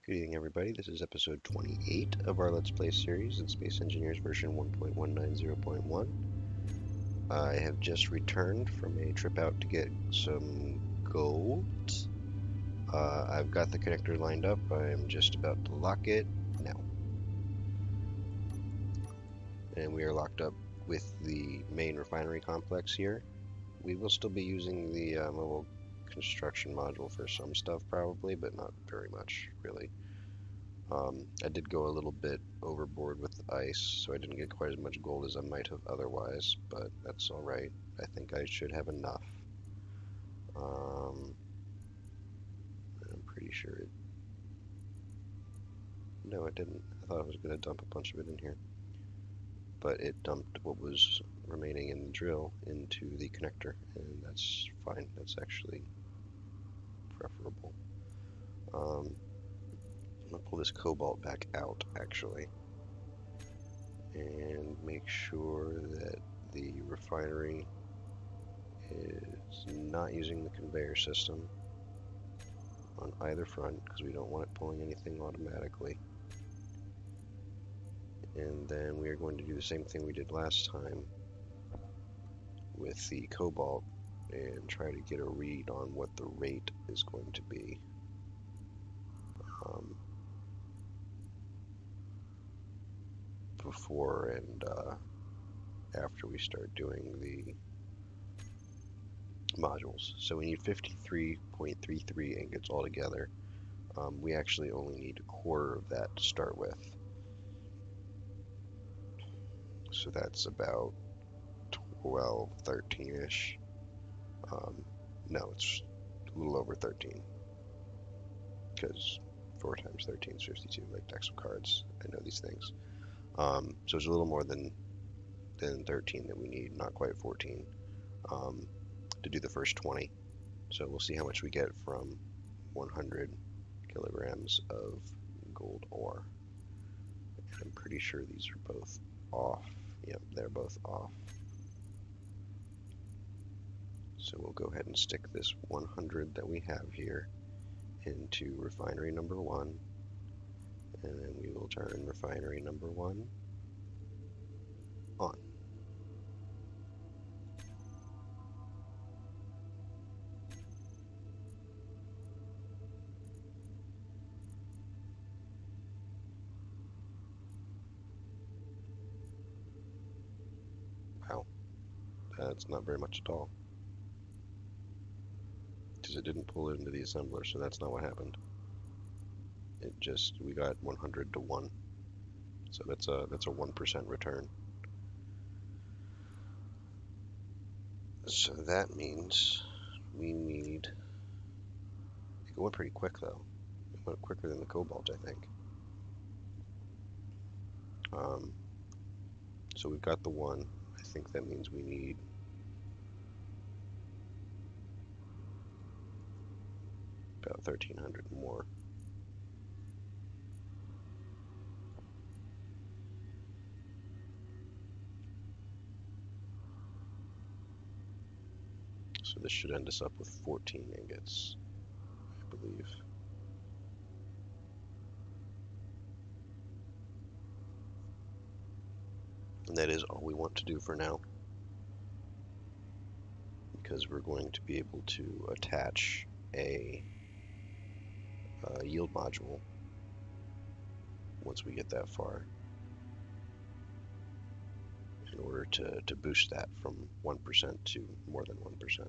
Good evening, everybody. This is episode 28 of our Let's Play series in Space Engineers version 1.190.1. I have just returned from a trip out to get some gold. I've got the connector lined up. I am just about to lock it now. And we are locked up with the main refinery complex here. We will still be using the mobile construction module for some stuff probably, but not very much, really. I did go a little bit overboard with the ice, so I didn't get quite as much gold as I might have otherwise, but that's alright. I think I should have enough. I'm pretty sure it... No, it didn't. I thought I was going to dump a bunch of it in here. But it dumped what was remaining in the drill into the connector, and that's fine. That's actually preferable. I'm going to pull this cobalt back out, actually, and make sure that the refinery is not using the conveyor system on either front because we don't want it pulling anything automatically. And then we are going to do the same thing we did last time with the cobalt and try to get a read on what the rate is going to be. Before and after we start doing the modules. So we need 53.33 ingots altogether. We actually only need a quarter of that to start with. So that's about 12, 13-ish. No, it's a little over 13. Because 4 times 13 is 52, like decks of cards. I know these things. So it's a little more than 13 that we need, not quite 14, to do the first 20. So we'll see how much we get from 100 kilograms of gold ore. And I'm pretty sure these are both off. Yep, they're both off. So we'll go ahead and stick this 100 that we have here into refinery number 1, and then we will turn refinery number 1 on. Wow, that's not very much at all. Because it didn't pull it into the assembler, so that's not what happened. It just, we got 100 to 1. So that's a 1% return. So that means we need... It went pretty quick though. It went quicker than the cobalt, I think. So we've got the 1. I think that means we need about 1,300 more. So this should end us up with 14 ingots, I believe. And that is all we want to do for now, because we're going to be able to attach a yield module once we get that far, in order to boost that from 1% to more than 1%.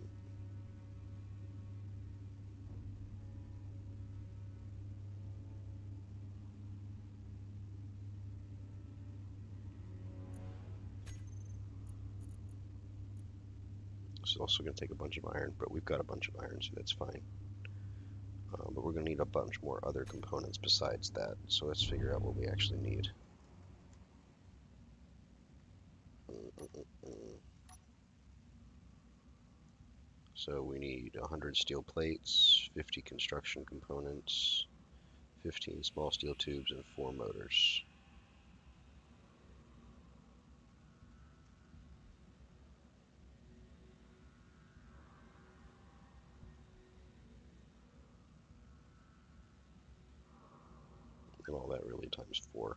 It's also going to take a bunch of iron, but we've got a bunch of iron, so that's fine. But we're going to need a bunch more other components besides that, so let's figure out what we actually need. So we need 100 steel plates, 50 construction components, 15 small steel tubes, and 4 motors. and all that really times 4.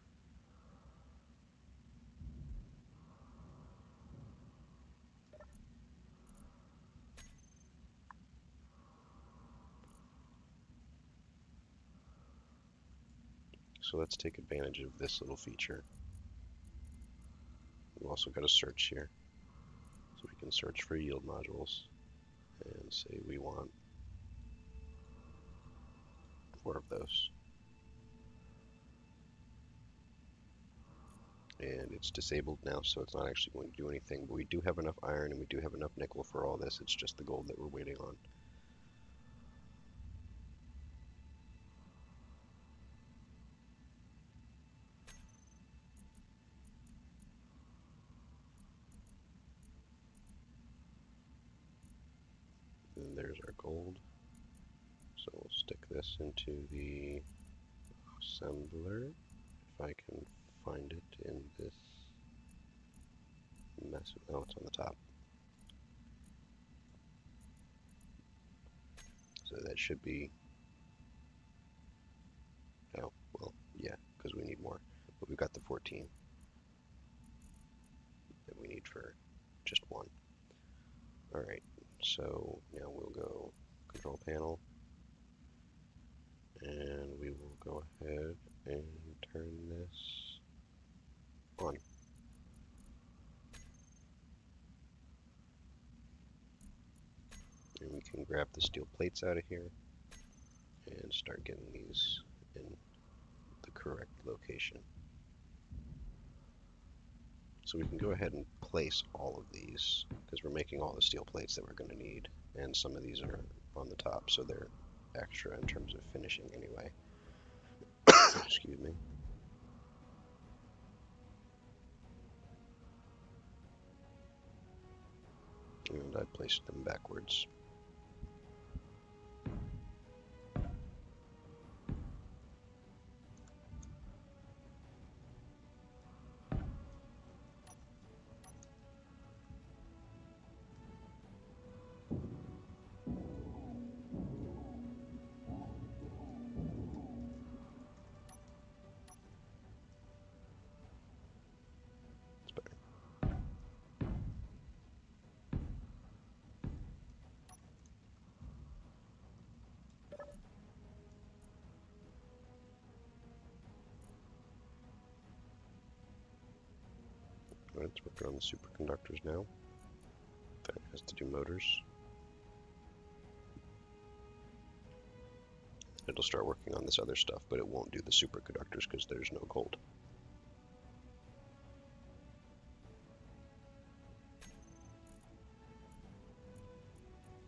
So let's take advantage of this little feature. We've also got a search here. So we can search for yield modules and say we want 4 of those. And it's disabled now, so it's not actually going to do anything, but we do have enough iron and we do have enough nickel for all this. It's just the gold that we're waiting on. And there's our gold. So we'll stick this into the assembler, if I can find it in this mess. Oh, it's on the top. So that should be, oh, well, yeah, because we need more. But we've got the 14 that we need for just one. Alright, so now we'll go control panel, and we will go ahead and turn this on. And we can grab the steel plates out of here and start getting these in the correct location. So we can go ahead and place all of these, because we're making all the steel plates that we're going to need, and some of these are on the top, so they're extra in terms of finishing anyway. Excuse me. And I placed them backwards. Let's work on the superconductors now. That has to do motors. It'll start working on this other stuff, but it won't do the superconductors because there's no gold.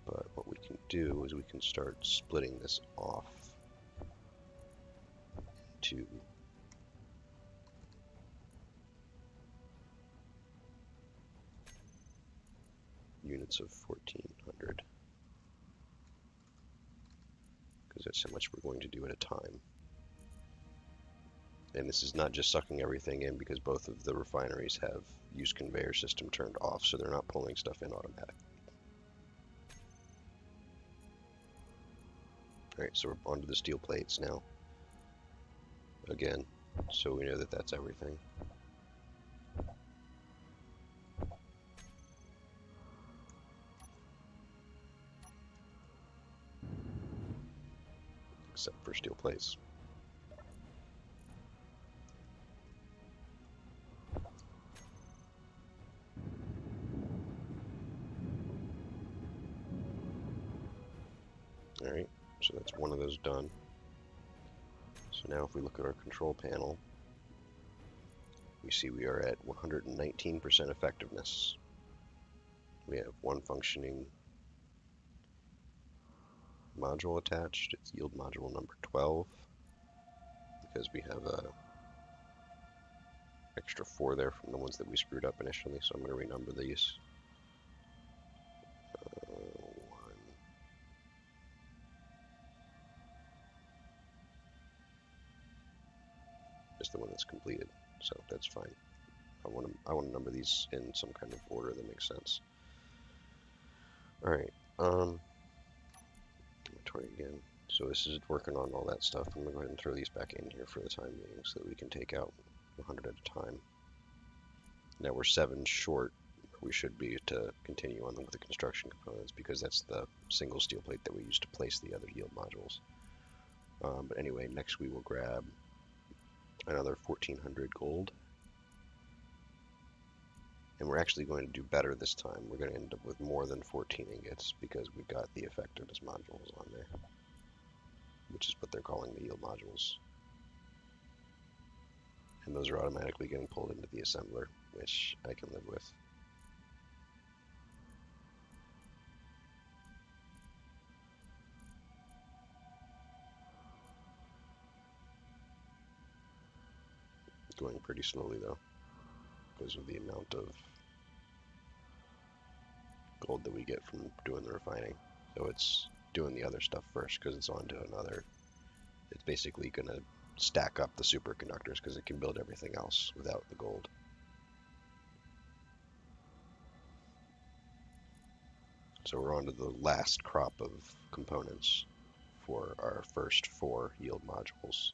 But what we can do is we can start splitting this off into units of 1400, because that's how much we're going to do at a time. And this is not just sucking everything in, because both of the refineries have use conveyor system turned off, so they're not pulling stuff in automatic. Alright, so we're onto the steel plates now. Again, so we know that that's everything. Except for steel plates. Alright, so that's one of those done. So now if we look at our control panel, we see we are at 119% effectiveness. We have one functioning module attached. It's yield module number 12, because we have a extra 4 there from the ones that we screwed up initially, so I'm going to renumber these. 1. Is the one that's completed, so that's fine. I want to number these in some kind of order that makes sense. All right. Inventory again. So this is working on all that stuff. I'm going to go ahead and throw these back in here for the time being so that we can take out 100 at a time. Now we're 7 short. We should be to continue on with the construction components because that's the single steel plate that we used to place the other yield modules. But anyway, next we will grab another 1400 gold. And we're actually going to do better this time. We're going to end up with more than 14 ingots because we've got the effectiveness modules on there, which is what they're calling the yield modules. And those are automatically getting pulled into the assembler, which I can live with. Going pretty slowly though, because of the amount of gold that we get from doing the refining. So it's doing the other stuff first because it's on to another. It's basically going to stack up the superconductors because it can build everything else without the gold. So we're on to the last crop of components for our first 4 yield modules.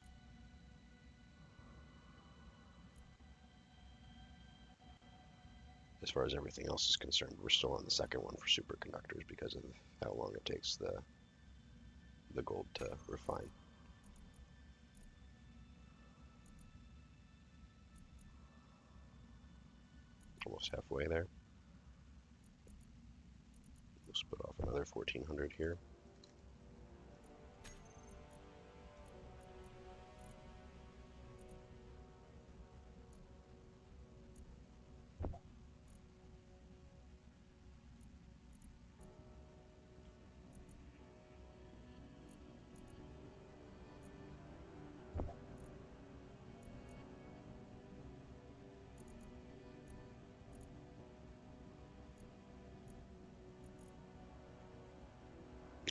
As far as everything else is concerned, we're still on the second one for superconductors because of how long it takes the gold to refine. Almost halfway there. We'll split off another 1400 here.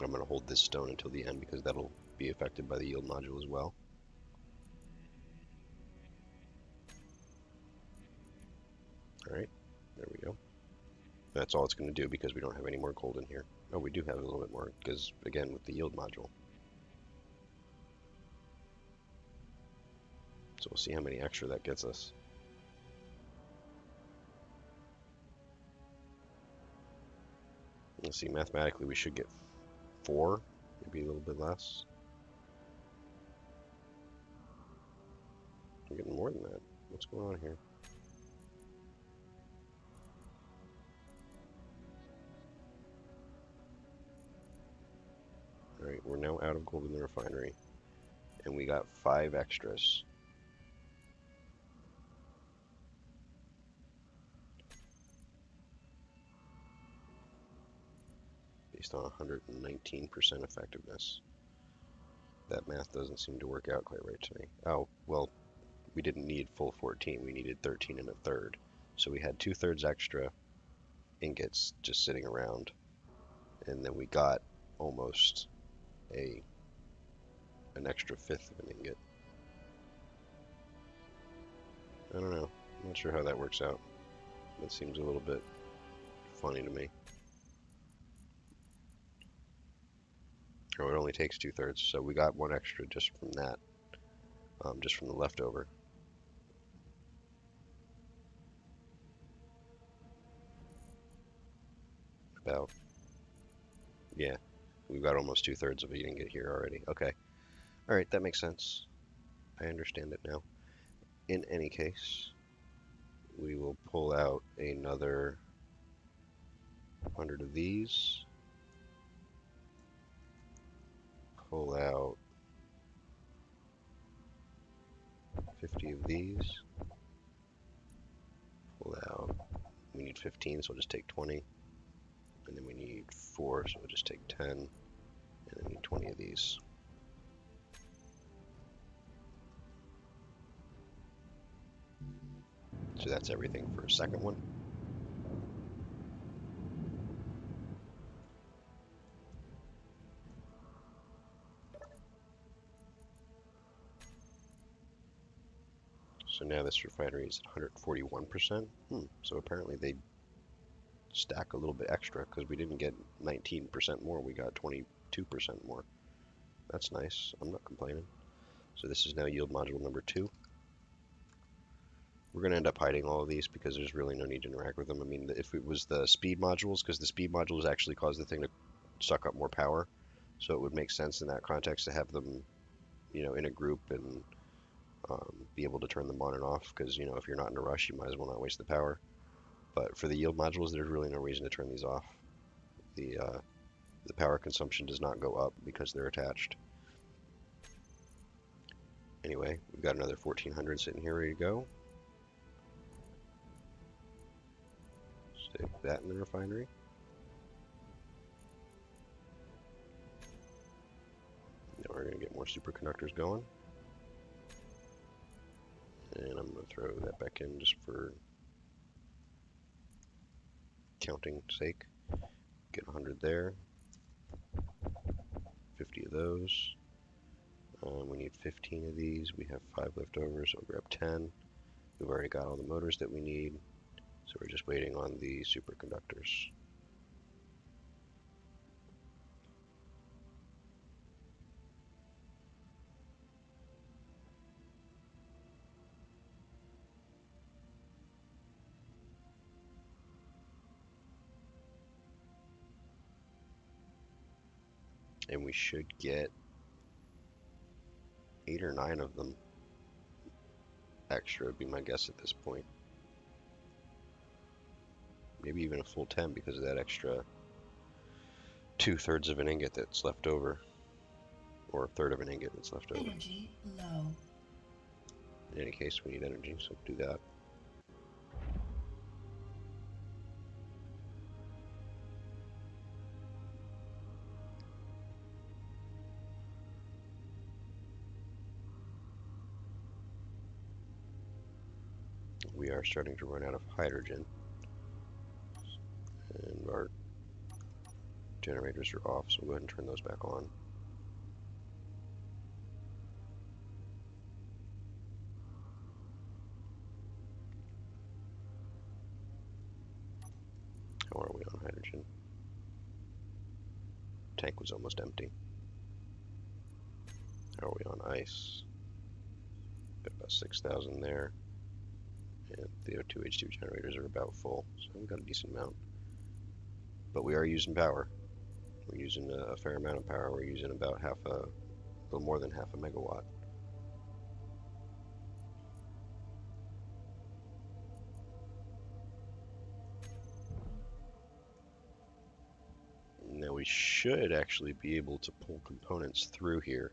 I'm going to hold this stone until the end because that'll be affected by the yield module as well. Alright, there we go. That's all it's going to do because we don't have any more gold in here. Oh, we do have a little bit more because, again, with the yield module. So we'll see how many extra that gets us. Let's see, mathematically we should get 4, maybe a little bit less. We're getting more than that. What's going on here? Alright, we're now out of gold in the refinery. And we got 5 extras. Based on 119% effectiveness. That math doesn't seem to work out quite right to me. Oh, well, we didn't need full 14, we needed 13 1/3. So we had 2/3 extra ingots just sitting around, and then we got almost an extra 1/5 of an ingot. I don't know. I'm not sure how that works out. That seems a little bit funny to me. Oh, it only takes 2/3, so we got 1 extra just from that, just from the leftover. About, yeah, we've got almost 2/3 of an ingot here already. Okay, all right, that makes sense. I understand it now. In any case, we will pull out another 100 of these. Pull out 50 of these. Pull out, we need 15, so we'll just take 20. And then we need 4, so we'll just take 10. And then we need 20 of these. So that's everything for a second one. So now this refinery is 141%. So apparently they stack a little bit extra because we didn't get 19% more, we got 22% more. That's nice. I'm not complaining. So this is now yield module number 2. We're going to end up hiding all of these because there's really no need to interact with them. I mean, if it was the speed modules, because the speed modules actually cause the thing to suck up more power, so it would make sense in that context to have them, in a group and be able to turn them on and off, because, if you're not in a rush, you might as well not waste the power. But for the yield modules, there's really no reason to turn these off. The power consumption does not go up because they're attached. Anyway, we've got another 1400 sitting here ready to go. Stick that in the refinery. Now we're going to get more superconductors going. And I'm going to throw that back in just for counting sake. Get 100 there. 50 of those. We need 15 of these. We have 5 left over, so we'll grab 10. We've already got all the motors that we need, so we're just waiting on the superconductors. And we should get 8 or 9 of them extra, would be my guess at this point. Maybe even a full 10 because of that extra 2/3 of an ingot that's left over, or a third of an ingot that's left over. Energy low. In any case, we need energy, so do that. We are starting to run out of hydrogen, and our generators are off, so we'll go ahead and turn those back on. How are we on hydrogen? Tank was almost empty. How are we on ice? Got about 6,000 there. And the O2H2 generators are about full, so we've got a decent amount. But we are using power. We're using a fair amount of power. We're using about a little more than half a megawatt. Now we should actually be able to pull components through here,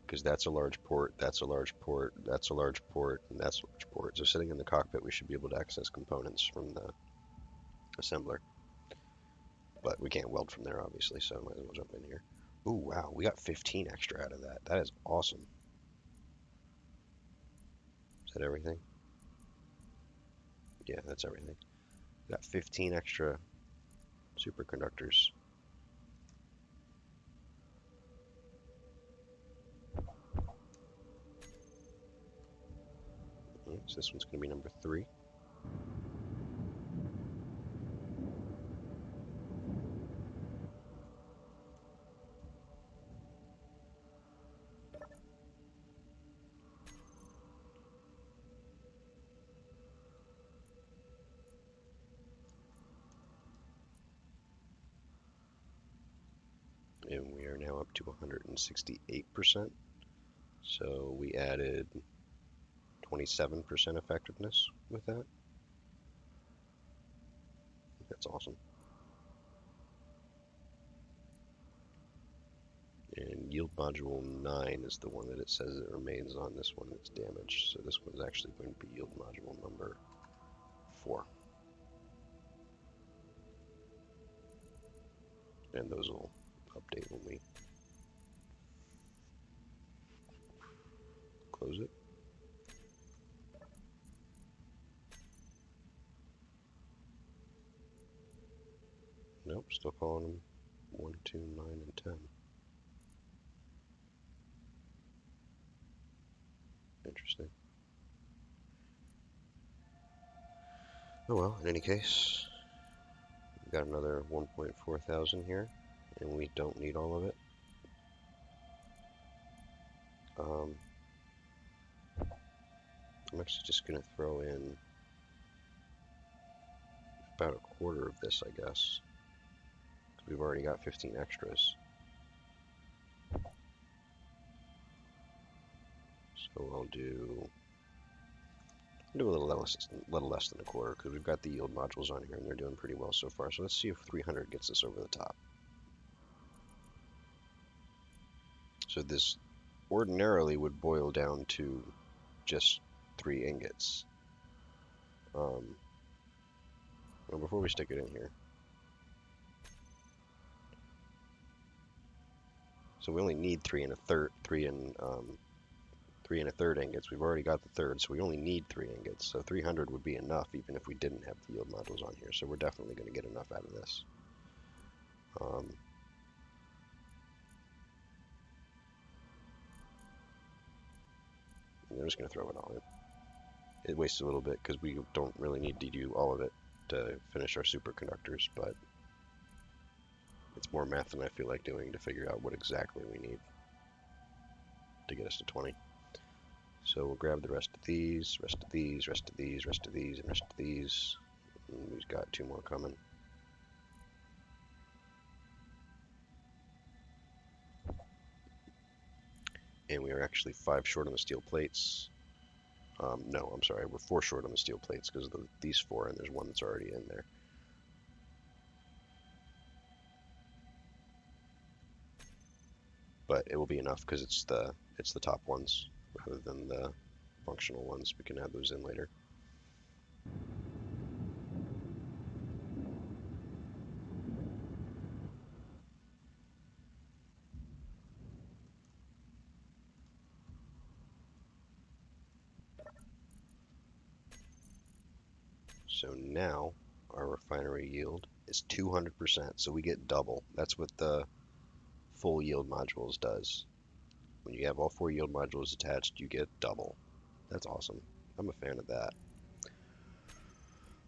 because that's a large port, that's a large port, that's a large port, and that's a large port. So sitting in the cockpit, we should be able to access components from the assembler. But we can't weld from there, obviously, so I might as well jump in here. Ooh, wow, we got 15 extra out of that. That is awesome. Is that everything? Yeah, that's everything. We got 15 extra superconductors. Right, so this one's going to be number 3. And we are now up to 168%. So we added 27% effectiveness with that. That's awesome. And yield module 9 is the one that it says it remains on. This one that's damaged. So this one's actually going to be yield module number 4. And those will update when we close it. Nope, still calling them 1, 2, 9, and 10. Interesting. Oh well, in any case, we've got another 1.4 thousand here, and we don't need all of it. Um, I'm actually just going to throw in about a quarter of this, I guess. We've already got 15 extras. So I'll do a little less than a quarter, because we've got the yield modules on here and they're doing pretty well so far. So let's see if 300 gets us over the top. So this ordinarily would boil down to just 3 ingots. Well, before we stick it in here, so we only need 3 and a third ingots. We've already got the third, so we only need 3 ingots. So 300 would be enough, even if we didn't have the yield modules on here. So we're definitely going to get enough out of this. I'm just going to throw it all in. It wastes a little bit because we don't really need to do all of it to finish our superconductors, but it's more math than I feel like doing to figure out what exactly we need to get us to 20. So we'll grab the rest of these, rest of these, rest of these, rest of these, and rest of these. And we've got 2 more coming. And we are actually 5 short on the steel plates. No, I'm sorry, we're 4 short on the steel plates because of these 4, and there's one that's already in there. But it will be enough because it's the top ones rather than the functional ones. We can add those in later. So now our refinery yield is 200%, so we get double. That's what the full yield modules does. When you have all 4 yield modules attached, you get double. That's awesome. I'm a fan of that.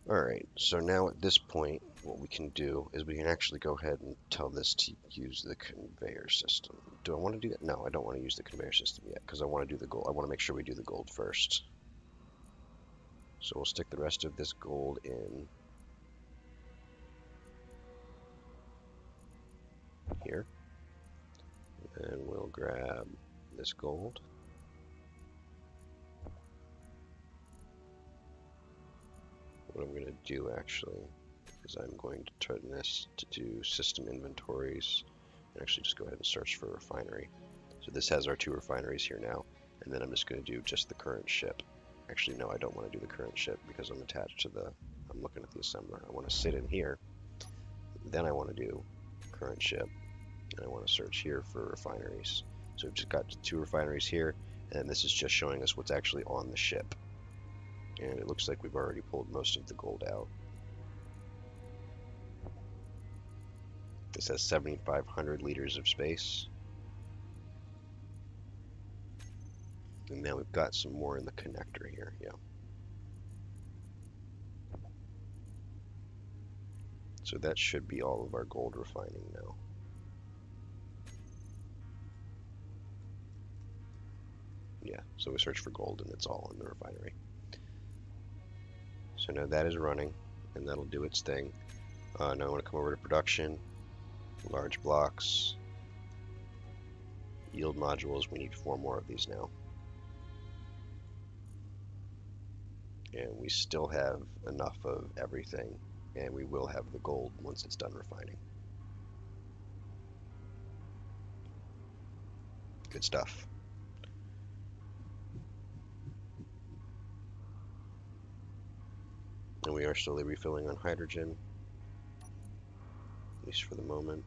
Alright, so now at this point, what we can do is we can actually go ahead and tell this to use the conveyor system. Do I want to do that? No, I don't want to use the conveyor system yet, because I want to do the gold. I want to make sure we do the gold first. So we'll stick the rest of this gold in here. And we'll grab this gold. What I'm going to do actually is I'm going to turn this to do system inventories and actually just go ahead and search for refinery. So this has our 2 refineries here now, and then I'm just going to do just the current ship. Actually, no, I don't want to do the current ship because I'm attached to I'm looking at the assembler. I want to sit in here, then I want to do current ship, and I want to search here for refineries. So we've just got 2 refineries here, and this is just showing us what's actually on the ship. And it looks like we've already pulled most of the gold out. This has 7,500 liters of space. And now we've got some more in the connector here, yeah. So that should be all of our gold refining now. Yeah, so we search for gold and it's all in the refinery. So now that is running, and that'll do its thing. Now I want to come over to production, large blocks, yield modules. We need 4 more of these now. And we still have enough of everything, and we will have the gold once it's done refining. Good stuff. And we are slowly refilling on hydrogen, at least for the moment.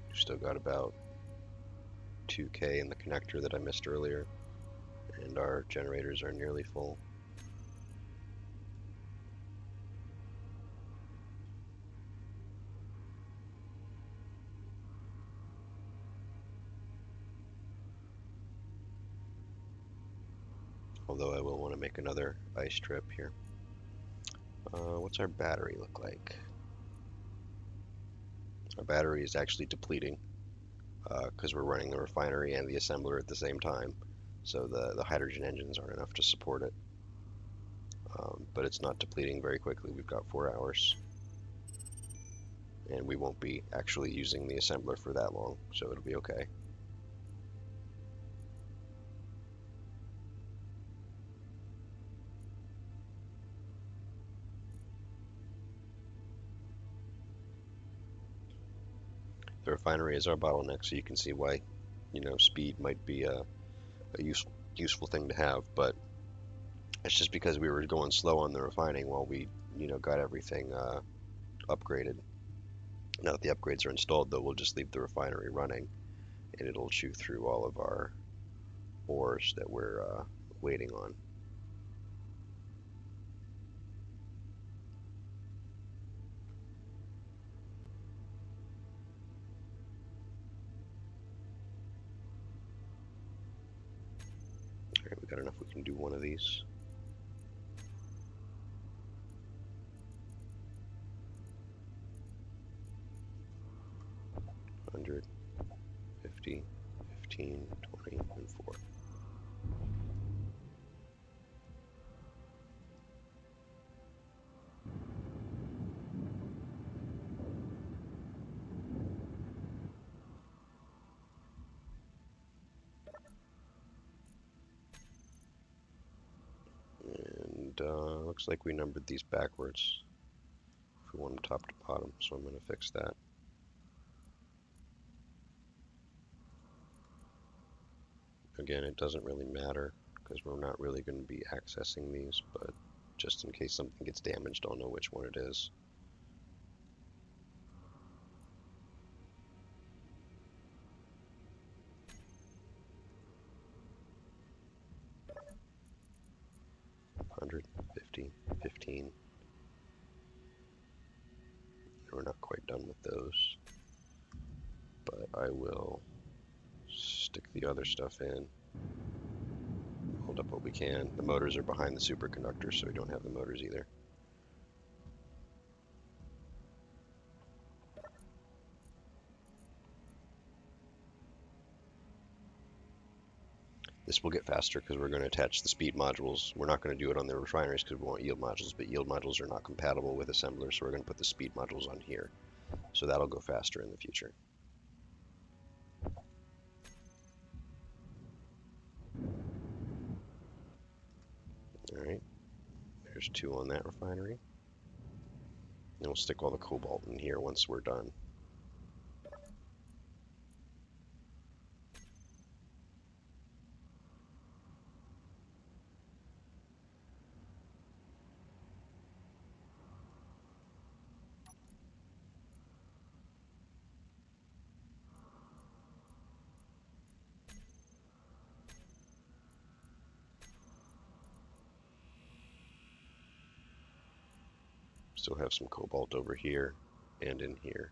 We've still got about 2K in the connector that I missed earlier, and our generators are nearly full. Although I will want to make another ice trip here. What's our battery look like? Our battery is actually depleting because we're running the refinery and the assembler at the same time. So the hydrogen engines aren't enough to support it. But it's not depleting very quickly. We've got 4 hours. And we won't be actually using the assembler for that long, so it'll be okay. The refinery is our bottleneck, so you can see why, speed might be a useful thing to have, but it's just because we were going slow on the refining while we, got everything upgraded. Now that the upgrades are installed, though, we'll just leave the refinery running, and it'll chew through all of our ores that we're waiting on. All right, we got enough. We can do one of these. $100, $50, $15, $20, and $4. And looks like we numbered these backwards if we want them top to bottom, so I'm going to fix that. Again, it doesn't really matter because we're not really going to be accessing these, but just in case something gets damaged, I'll know which one it is. $100, $50, $15. We're not quite done with those, but I will stick the other stuff in. Hold up what we can. The motors are behind the superconductors, so we don't have the motors either. This will get faster because we're going to attach the speed modules. We're not going to do it on the refineries because we want yield modules, but yield modules are not compatible with assemblers, so we're going to put the speed modules on here. So that'll go faster in the future. Alright, there's 2 on that refinery. And we'll stick all the cobalt in here once we're done. Still have some cobalt over here and in here.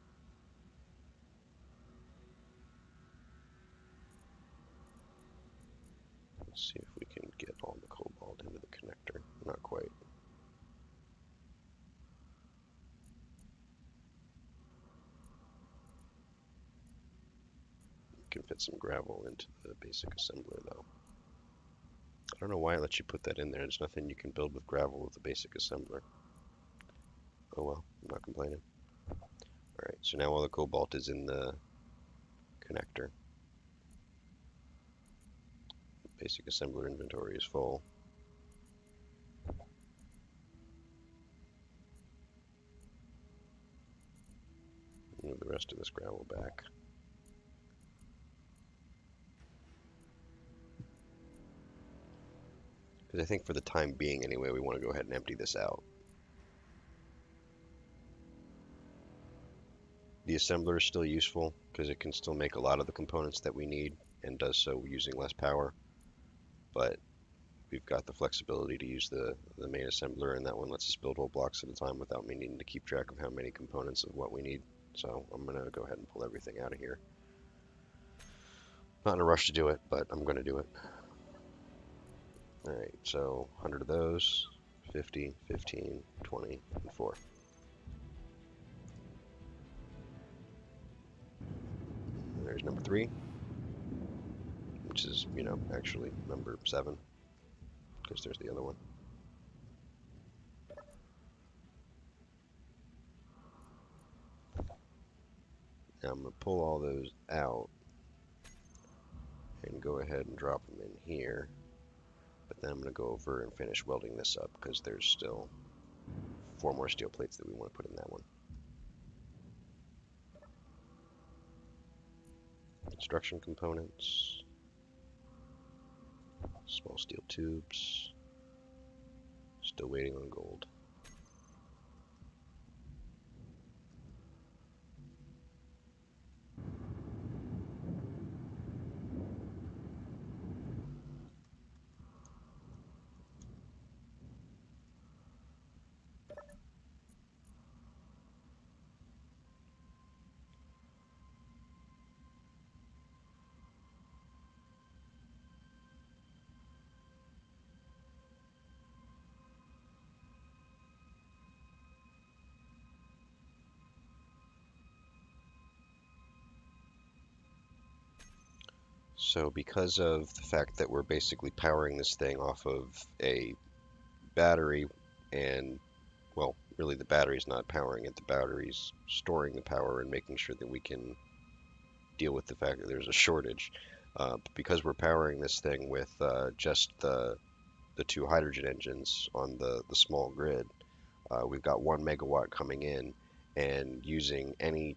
Let's see if we can get all the cobalt into the connector. Not quite. We can fit some gravel into the basic assembler though. I don't know why it lets you put that in there. There's nothing you can build with gravel with the basic assembler. Oh well, I'm not complaining. Alright, so now all the cobalt is in the connector. Basic assembler inventory is full. Move the rest of this gravel back. Because I think for the time being anyway, we want to go ahead and empty this out. The assembler is still useful because it can still make a lot of the components that we need and does so using less power. But we've got the flexibility to use the main assembler, and that one lets us build whole blocks at a time without me needing to keep track of how many components of what we need. So I'm going to go ahead and pull everything out of here. Not in a rush to do it, but I'm going to do it. Alright, so 100 of those, 50, 15, 20, and 4. number 3, which is, actually number 7, because there's the other one. Now I'm going to pull all those out and go ahead and drop them in here. But then I'm going to go over and finish welding this up because there's still 4 more steel plates that we want to put in that one. Construction components, small steel tubes, still waiting on gold. So because of the fact that we're basically powering this thing off of a battery, and well, really the battery's not powering it, the battery's storing the power and making sure that we can deal with the fact that there's a shortage. But because we're powering this thing with just the 2 hydrogen engines on the small grid, we've got 1 megawatt coming in, and using any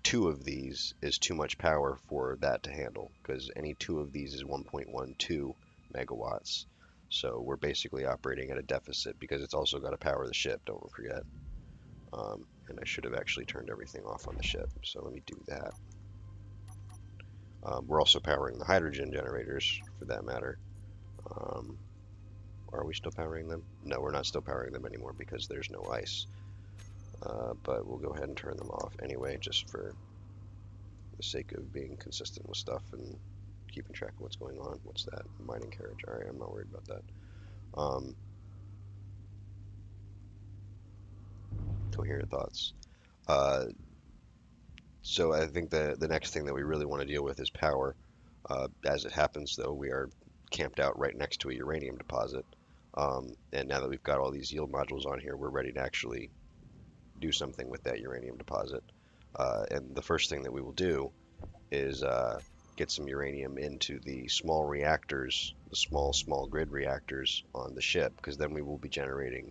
2 of these is too much power for that to handle, because any 2 of these is 1.12 megawatts. So we're basically operating at a deficit because it's also got to power the ship, don't forget. And I should have actually turned everything off on the ship, so let me do that. We're also powering the hydrogen generators, for that matter. Are we still powering them? No, we're not still powering them anymore because there's no ice. But we'll go ahead and turn them off anyway, just for the sake of being consistent with stuff and keeping track of what's going on. What's that? Mining carriage. Alright, I'm not worried about that. Coherent thoughts. So I think the next thing that we really want to deal with is power. As it happens, though, we are camped out right next to a uranium deposit. And now that we've got all these yield modules on here, we're ready to actually do something with that uranium deposit. And the first thing that we will do is get some uranium into the small reactors, the small grid reactors on the ship, because then we will be generating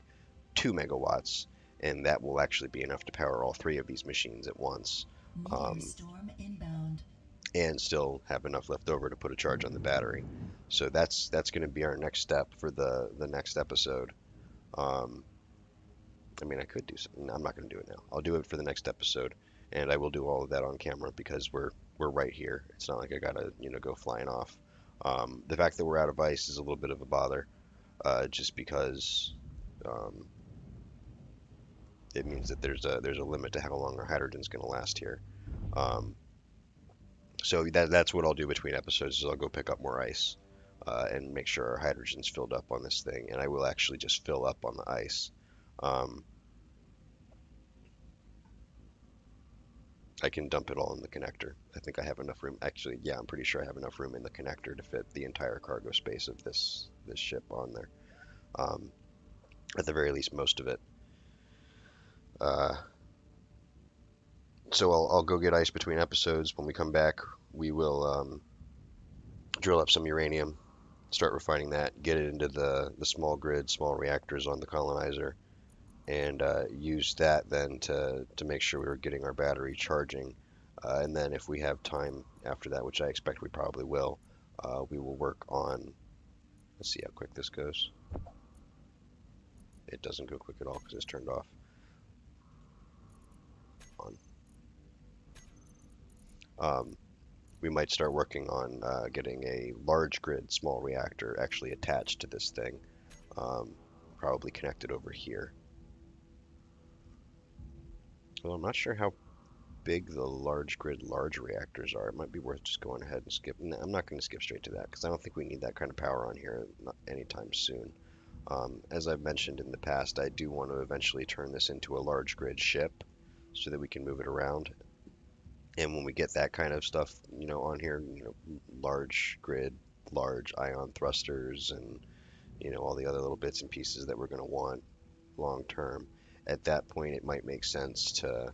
2 megawatts, and that will actually be enough to power all 3 of these machines at once. Storm inbound. And still have enough left over to put a charge on the battery. So that's going to be our next step for the next episode. I mean, I could do something. I'm not going to do it now. I'll do it for the next episode, and I will do all of that on camera because we're right here. It's not like I gotta go flying off. The fact that we're out of ice is a little bit of a bother, just because um, it means that there's a limit to how long our hydrogen's going to last here. Um, so that's what I'll do between episodes is I'll go pick up more ice. And make sure our hydrogen's filled up on this thing, and I will actually just fill up on the ice. Um, I can dump it all in the connector. I think I have enough room. Actually, yeah, I'm pretty sure I have enough room in the connector to fit the entire cargo space of this ship on there. Um, at the very least, most of it. Uh, so I'll go get ice between episodes. When we come back, we will drill up some uranium, start refining that, get it into the small grid, small reactors on the colonizer, and use that then to make sure we're getting our battery charging. And then if we have time after that, which I expect we probably will, we will work on, let's see how quick this goes. It doesn't go quick at all because it's turned off. On. We might start working on getting a large grid small reactor actually attached to this thing, probably connected over here. Well, I'm not sure how big the large grid large reactors are. It might be worth just going ahead and skip. I'm not going to skip straight to that because I don't think we need that kind of power on here anytime soon. As I've mentioned in the past, I do want to eventually turn this into a large grid ship so that we can move it around. And when we get that kind of stuff, on here, large grid, large ion thrusters, and all the other little bits and pieces that we're going to want long term, at that point it might make sense to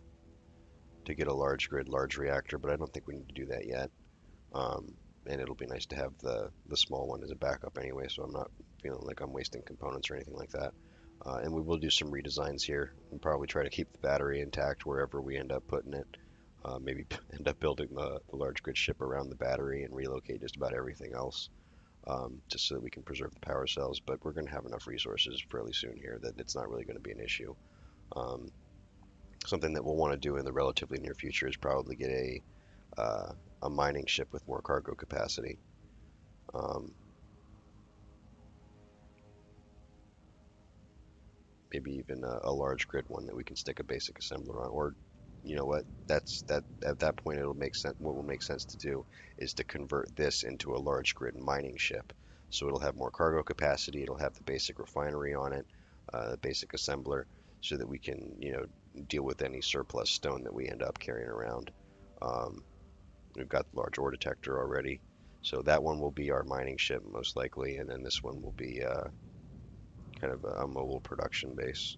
get a large grid, large reactor, but I don't think we need to do that yet. And it'll be nice to have the small one as a backup anyway, so I'm not feeling like I'm wasting components or anything like that. And we will do some redesigns here and probably try to keep the battery intact wherever we end up putting it. Maybe end up building the large grid ship around the battery and relocate just about everything else, just so that we can preserve the power cells. But we're going to have enough resources fairly soon here that it's not really going to be an issue. Um, Something that we'll want to do in the relatively near future is probably get a mining ship with more cargo capacity. Um, Maybe even a large grid one that we can stick a basic assembler on. Or, you know what? That at that point it'll make sense. What will make sense to do is to convert this into a large grid mining ship. So it'll have more cargo capacity. It'll have the basic refinery on it, basic assembler, so that we can, deal with any surplus stone that we end up carrying around. Um, we've got the large ore detector already. So that one will be our mining ship most likely, and then this one will be kind of a mobile production base.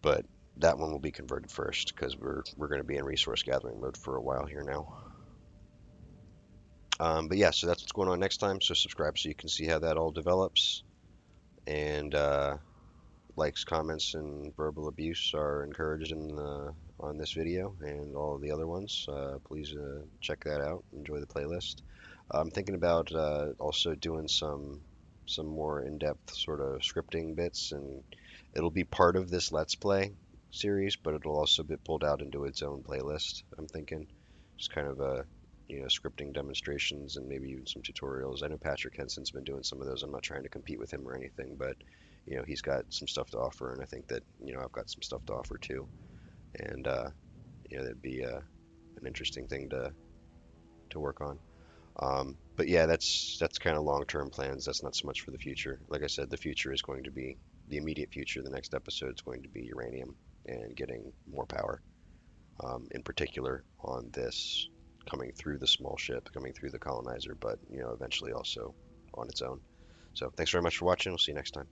But that one will be converted first because we're going to be in resource gathering mode for a while here now. But yeah, so that's what's going on next time. So subscribe so you can see how that all develops. And likes, comments, and verbal abuse are encouraged on this video and all of the other ones. Please check that out. Enjoy the playlist. I'm thinking about also doing some more in-depth sort of scripting bits, and it'll be part of this Let's Play series, but it'll also be pulled out into its own playlist. I'm thinking just kind of scripting demonstrations and maybe even some tutorials. I know Patrick Henson's been doing some of those. I'm not trying to compete with him or anything, but he's got some stuff to offer, and I think that I've got some stuff to offer too, and that'd be an interesting thing to work on. But yeah, that's kind of long-term plans. That's not so much for the future. Like I said, the future is going to be the immediate future. The next episode is going to be uranium and getting more power, in particular on this coming through the small ship, coming through the colonizer, but eventually also on its own. So thanks very much for watching. We'll see you next time.